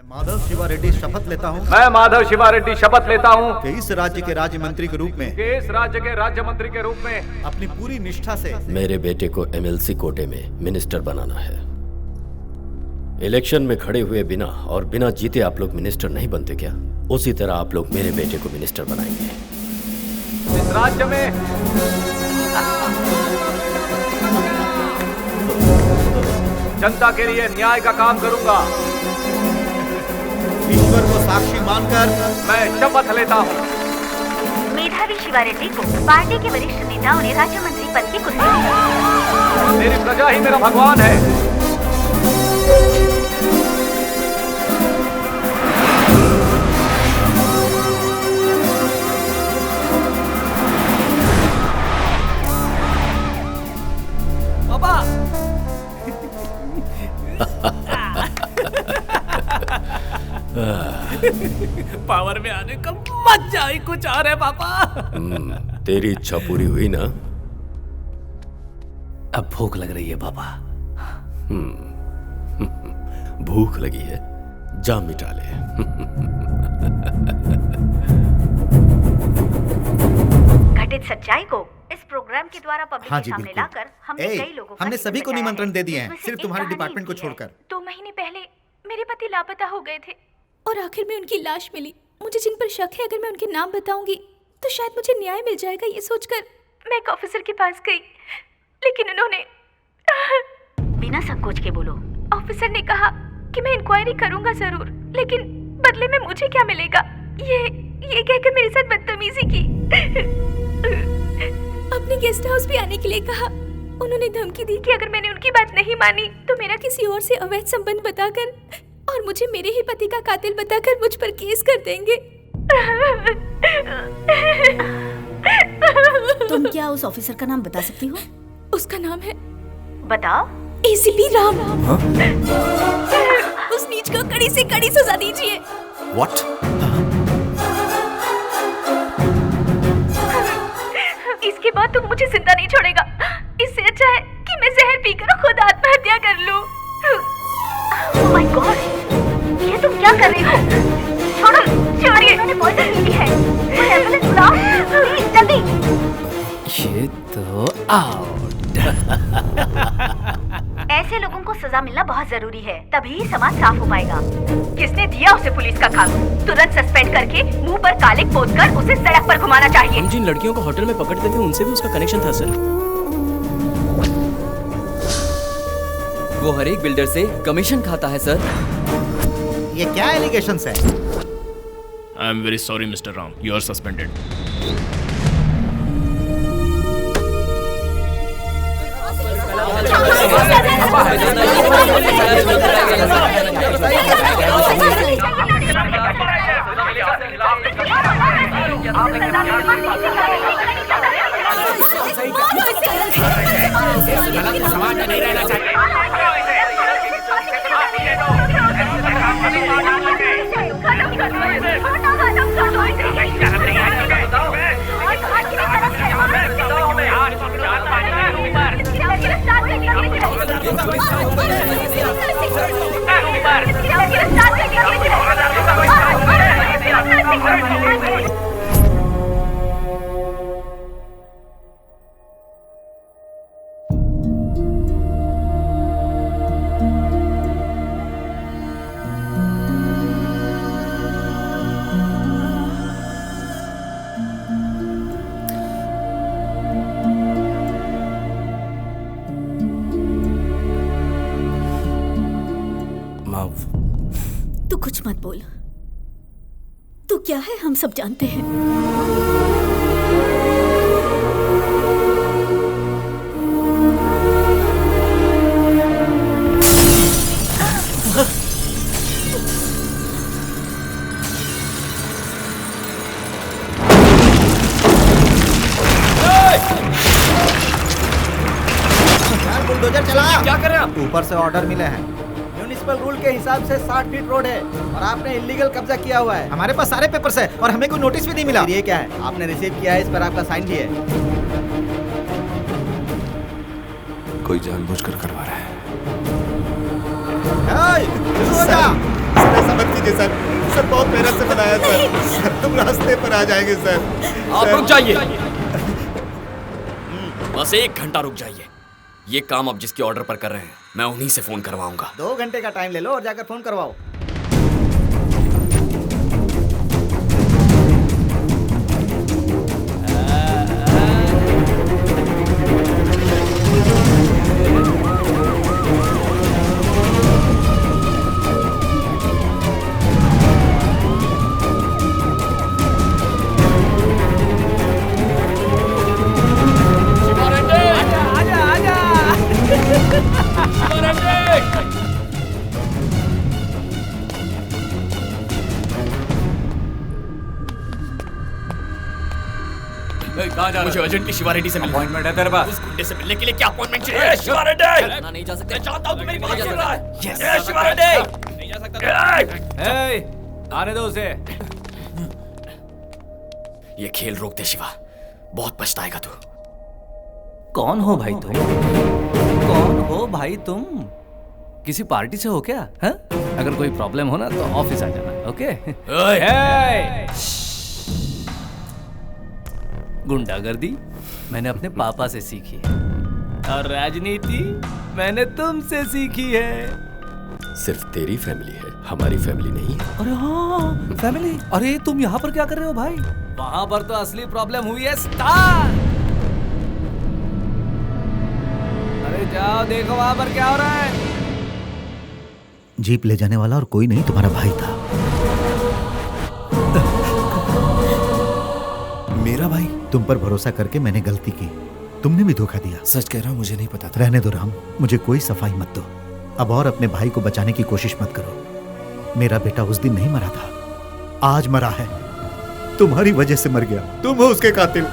माधव शिवा रेड्डी शपथ लेता हूँ। मैं माधव शिवा रेड्डी शपथ लेता हूँ कि इस राज्य के राज्य मंत्री के रूप में अपनी पूरी निष्ठा से मेरे बेटे को एमएलसी कोटे में मिनिस्टर बनाना है। इलेक्शन में खड़े हुए बिना और बिना जीते आप लोग मिनिस्टर नहीं बनते क्या? उसी तरह आप लोग मेरे बेटे को मिनिस्टर बनाएंगे। इस राज्य में जनता के लिए न्याय का काम करूंगा। ईश्वर को साक्षी मानकर मैं शपथ लेता हूँ। मेधावी शिवा रेड्डी को पार्टी के वरिष्ठ नेताओं ने राज्य मंत्री पद की कुर्सी दी। मेरी प्रजा ही मेरा भगवान है। पावर में आने का मजा ही कुछ और है पापा। तेरी इच्छा पूरी हुई ना? अब भूख लग रही है पापा। भूख लगी है, जा मिटा ले। घटित सच्चाई को इस प्रोग्राम के द्वारा पब्लिक के सामने लाकर हमने कई लोगों का हमने सभी को निमंत्रण दे दिए हैं, जिसमें से सिर्फ एक तुम्हारे कहानी डिपार्टमेंट को ऐसी है। छोड़कर। 2 महीने पहले मेरे पति लापता हो गए थे और आखिर में उनकी लाश मिली। मुझे जिन पर शक है, अगर मैं उनके नाम बताऊंगी तो शायद मुझे न्याय मिल जाएगा। ये सोचकर मैं एक ऑफिसर के पास गई, लेकिन उन्होंने बिना संकोच के बोलो। ऑफिसर ने कहा कि मैं इंक्वायरी करूंगा जरूर, लेकिन बदले में मुझे क्या मिलेगा, ये कहकर मेरे साथ बदतमीजी की। अपने गेस्ट हाउस भी आने के लिए कहा। उन्होंने धमकी दी कि अगर मैंने उनकी बात नहीं मानी तो मेरा किसी और से अवैध संबंध बताकर और मुझे मेरे ही पति का कातिल बताकर मुझ पर केस कर देंगे। तुम क्या उस ऑफिसर का नाम बता सकती हो? उसका नाम है, बताओ। एसीपी राम। उस नीच को कड़ी से कड़ी सजा दीजिए। What? इसके बाद तुम मुझे जिंदा नहीं छोड़ेगा। इससे अच्छा है कि मैं जहर पीकर खुद आत्महत्या कर लूं। Oh my God! ये तुम क्या कर रही हो? छोड़ो, छोड़िए। उन्होंने पॉइजन पी ली है। वो एम्बुलेंस बुलाओ, प्लीज जल्दी। ये तो आउट। ऐसे लोगों को सजा मिलना बहुत जरूरी है, तभी समाज साफ हो पाएगा। किसने दिया उसे पुलिस का काम? तुरंत सस्पेंड करके मुंह पर कालिक पोतकर उसे सड़क पर घुमाना चाहिए। हम जिन लड़कियों को होटल में पकड़ते थे उनसे भी उसका कनेक्शन था सर। वो हर एक बिल्डर से कमीशन खाता है सर। ये क्या एलिगेशंस है? I am very sorry mister Ram, you are suspended. समाज में नहीं रहना चाहिए। तू कुछ मत बोल। तू क्या है हम सब जानते हैं। बुलडोजर चला। क्या कर रहे हैं आप? ऊपर से ऑर्डर मिले हैं। म्युनिसिपल रूल के हिसाब से 60 फीट रोड है और आपने इलीगल कब्जा किया हुआ है। हमारे पास सारे पेपर्स है और हमें कोई नोटिस भी नहीं मिला। ये क्या है? आपने रिसीव किया है, इस पर आपका साइन भी है। कोई जानबूझकर करवा रहा है। ऐसा मत कीजिए सर। सर बहुत मेहनत से बनाया सर। सर तुम रास्ते पर आ जाएंगे सर। आप रुक जाइए। बस 1 घंटा रुक जाइए। ये काम अब जिसके ऑर्डर पर कर रहे हैं मैं उन्हीं से फोन करवाऊंगा। 2 घंटे का टाइम ले लो और जाकर फोन करवाओ। मुझे अर्जेंटली शिवा रेड्डी से मिलना। अपॉइंटमेंट है तेरे पास? उस गुंडे से मिलने के लिए क्या अपॉइंटमेंट चाहिए? शिवा रेड्डी नहीं जा सकते। मैं चाहता हूं तू मेरी बात सुन रहा है। यस शिवा रेड्डी नहीं जा सकता। आने दो उसे। ये खेल रोक दे शिवा, बहुत पछताएगा तू। कौन हो भाई तुम? कौन हो भाई तुम? किसी पार्टी से हो क्या? हाँ? अगर कोई प्रॉब्लम हो ना तो ऑफिस आ जाना, ओके? गुंडागर्दी मैंने अपने पापा से सीखी है और राजनीति मैंने तुमसे सीखी है। सिर्फ तेरी फैमिली है, हमारी फैमिली नहीं है। अरे हाँ फैमिली। अरे तुम यहाँ पर क्या कर रहे हो भाई? वहां पर तो असली प्रॉब्लम हुई है स्टार। अरे जाओ देखो वहां पर क्या हो रहा है। जीप ले जाने वाला और कोई नहीं तुम्हारा भाई था। मेरा भाई? तुम पर भरोसा करके मैंने गलती की, तुमने भी धोखा दिया। सच कह रहा हूं, मुझे नहीं पता था। रहने दो राम, मुझे कोई सफाई मत दो। अब और अपने भाई को बचाने की कोशिश मत करो। मेरा बेटा उस दिन नहीं मरा था, आज मरा है। तुम्हारी वजह से मर गया। तुम हो उसके कातिल।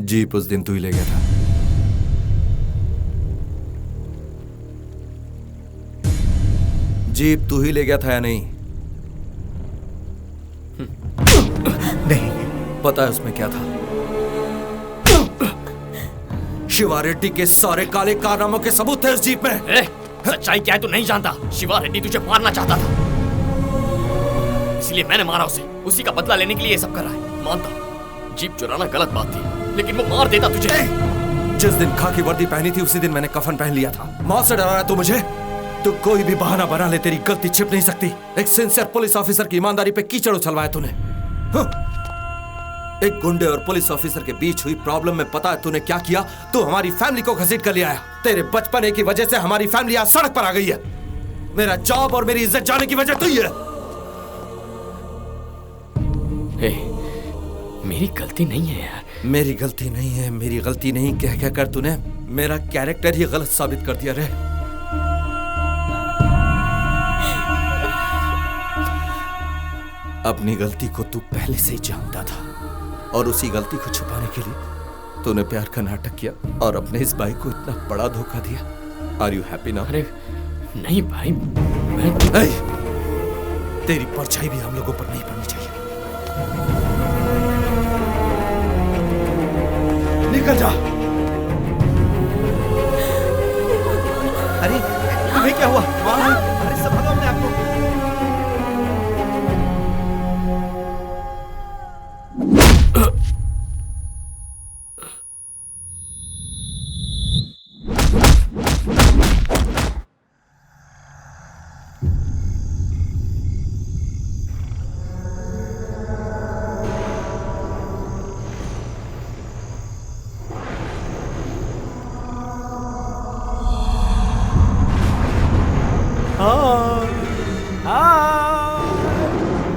जीप उस दिन तू ही ले गया था। जीप तू ही ले गया था या नहीं? नहीं। पता है उसमें क्या था? शिवा रेड्डी के सारे काले कारनामों के सबूत थे उस जीप में। सच्चाई क्या है तू नहीं जानता। शिवा रेड्डी तुझे मारना चाहता था, इसलिए मैंने मारा उसे। उसी का बदला लेने के लिए ये सब कर रहा है। मानता हूं जीप चुराना गलत बात थी, लेकिन वो मार देता तुझे। जिस दिन खाकी वर्दी पहनी थी उसी दिन मैंने कफन पहन लिया था। मौत से डरा रहा तू मुझे? तू कोई भी बहाना बना ले, तेरी गलती छिप नहीं सकती। एक सिंसियर पुलिस ऑफिसर की ईमानदारी पे कीचड़ उछलवाया तूने। एक गुंडे और पुलिस ऑफिसर के बीच हुई प्रॉब्लम में पता है तूने क्या किया? तू हमारी फैमिली को घसीट कर ले आया। तेरे बचपने की वजह से हमारी फैमिली आज सड़क पर आ गई है। मेरा जॉब और मेरी इज्जत जाने की वजह तू ही है। मेरी गलती नहीं है यार। मेरी गलती नहीं है, मेरी गलती नहीं कह कह कर तूने मेरा कैरेक्टर ही गलत साबित कर दिया रे। अपनी गलती को तू पहले से ही जानता था और उसी गलती को छुपाने के लिए तूने प्यार का नाटक किया और अपने इस भाई को इतना बड़ा धोखा दिया। Are you happy now? अरे नहीं भाई, मैं तेरी परछाई भी हम लोगों पर नहीं पड़नी चाहिए। निकल जा। अरे तुम्हें क्या हुआ? अरे संभालो अपने आप को।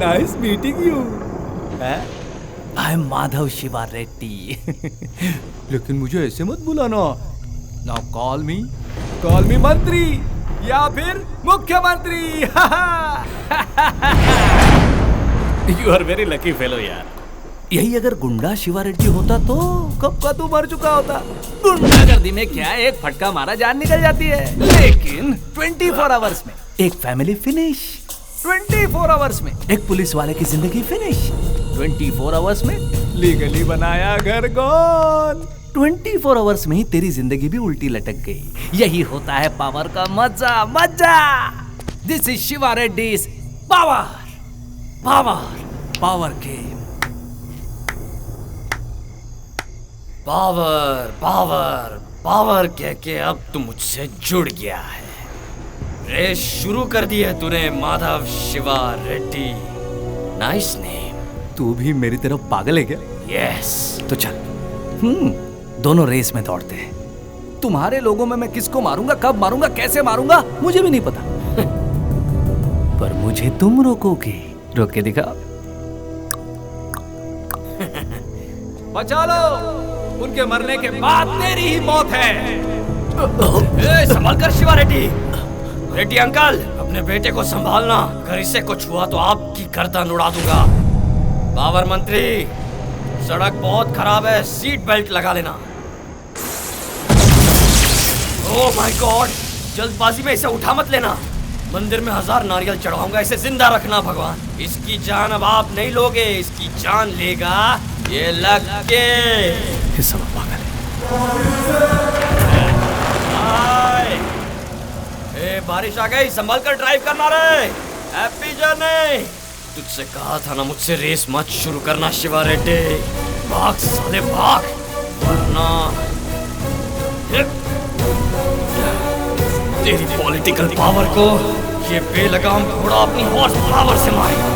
Nice meeting you. I am Madhav Shiva Reddy. लेकिन मुझे ऐसे मत बुलाना। Now call me मंत्री या फिर मुख्यमंत्री। You are very lucky fellow यार। यही अगर गुंडा शिवा रेड्डी होता तो कब का तू मर चुका होता। गुंडागर्दी में क्या एक फटका मारा जान निकल जाती है, लेकिन 24 आवर्स में एक फैमिली फिनिश, 24 आवर्स में एक पुलिस वाले की जिंदगी फिनिश, 24 आवर्स में लीगली बनाया घर गोल, 24 आवर्स में ही तेरी जिंदगी भी उल्टी लटक गई। यही होता है पावर का मजा। मजा this is Shiva Reddy's power. Power power game. Power power power कह के अब तू मुझसे जुड़ गया है। रेस शुरू कर दी है तूने माधव शिवा रेड्डी। Nice name. तू भी मेरी तरफ पागल है क्या? यस। तो चल दोनों रेस में दौड़ते हैं। तुम्हारे लोगों में मैं किसको मारूंगा, कब मारूंगा, कैसे मारूंगा मुझे भी नहीं पता पर मुझे तुम रोकोगे। रोक के दिखाओ। बचा लो, उनके मरने के बाद तेरी ही मौत है। संभाल कर शिवा रेड्डी। रेड्डी अंकल, अपने बेटे को संभालना, अगर इसे कुछ हुआ तो आपकी गर्दन उड़ा दूंगा। पावर मंत्री, सड़क बहुत खराब है, सीट बेल्ट लगा लेना। ओह माय गॉड, जल्दबाजी में इसे उठा मत लेना। मंदिर में 1000 नारियल चढ़ाऊंगा, इसे जिंदा रखना भगवान। इसकी जान अब आप नहीं लोगे, इसकी जान लेगा ये लग के। सब पागल है। ए, बारिश आ गई, संभल कर ड्राइव करना रे। Happy journey. तुझसे कहा था ना मुझसे रेस मत शुरू करना शिवा रेड्डी। भाग साले भाग, वरना तेरी पॉलिटिकल पावर को ये बेलगाम घोड़ा अपनी हॉर्स पावर से मारेगा।